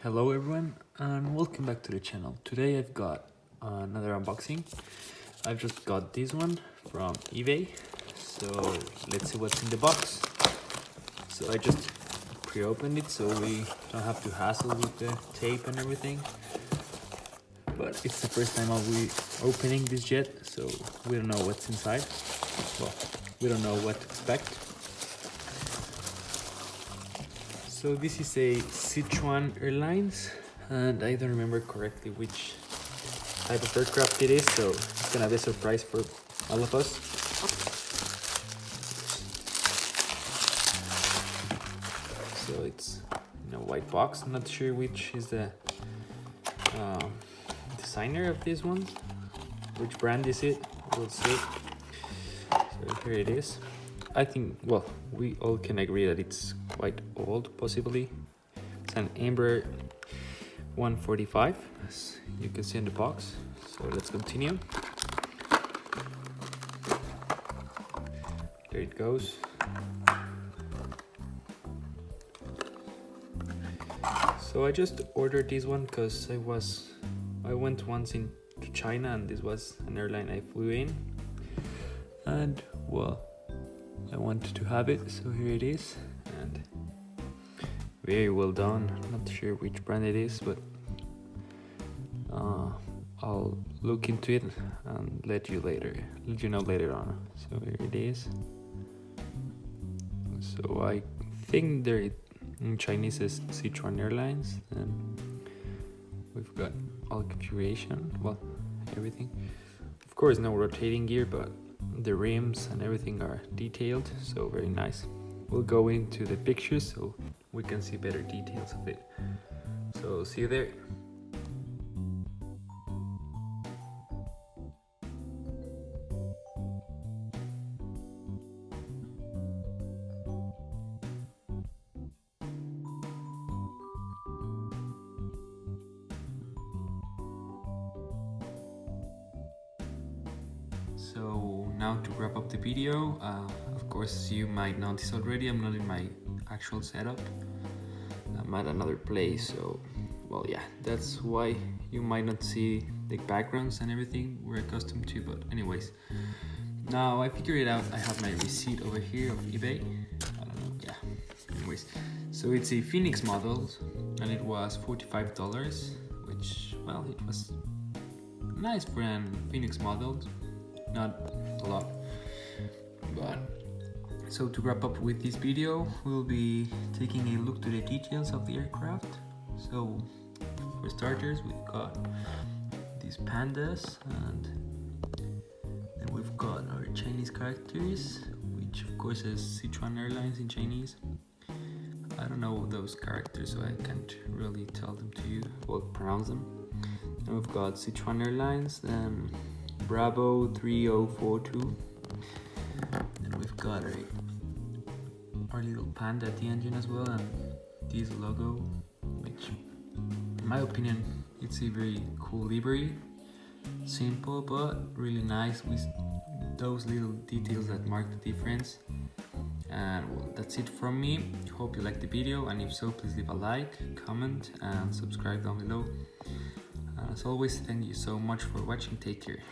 Hello everyone and welcome back to the channel. Today I've got another unboxing. I've just got this one from eBay. So let's see what's in the box. So I just pre-opened it so we don't have to hassle with the tape and everything. But it's the first time I'll be opening this yet, so we don't know what's inside. Well, we don't know what to expect. So this is a Sichuan Airlines, and I don't remember correctly which type of aircraft it is, so it's gonna be a surprise for all of us. So it's in a white box. I'm not sure which is the designer of these ones. Which brand is it? We'll see. So here it is. I think, well, we all can agree that it's quite old, possibly. It's an Embraer 145, as you can see in the box. So let's continue. There it goes. So I just ordered this one because I went once to China, and this was an airline I flew in, and well, I wanted to have it, so here it is, and very well done. Not sure which brand it is, but I'll look into it and let you know later on. So here it is. So I think there in Chinese is Sichuan Airlines, and we've got all configuration, well, everything. Of course, no rotating gear, but the rims and everything are detailed, so very nice. We'll go into the pictures so we can see better details of it. So see you there. So now to wrap up the video, of course you might notice already I'm not in my actual setup. I'm at another place, so well, yeah, that's why you might not see the backgrounds and everything we're accustomed to. But anyways, now I figured it out. I have my receipt over here of eBay. I don't know, yeah. Anyways, so it's a Phoenix model and it was $45, which, well, it was nice for a Phoenix model. Not a lot, but so to wrap up with this video, we'll be taking a look to the details of the aircraft. So for starters, we've got these pandas, and then we've got our Chinese characters, which of course is Sichuan Airlines in Chinese. I don't know those characters, so I can't really tell them to you, well, pronounce them. Then we've got Sichuan Airlines, then Bravo 3042. Then we've got our little panda at the engine as well, and this logo, which in my opinion it's a very cool livery. Simple but really nice with those little details that mark the difference. And well, that's it from me. Hope you liked the video, and if so, please leave a like, comment and subscribe down below. As always, thank you so much for watching. Take care.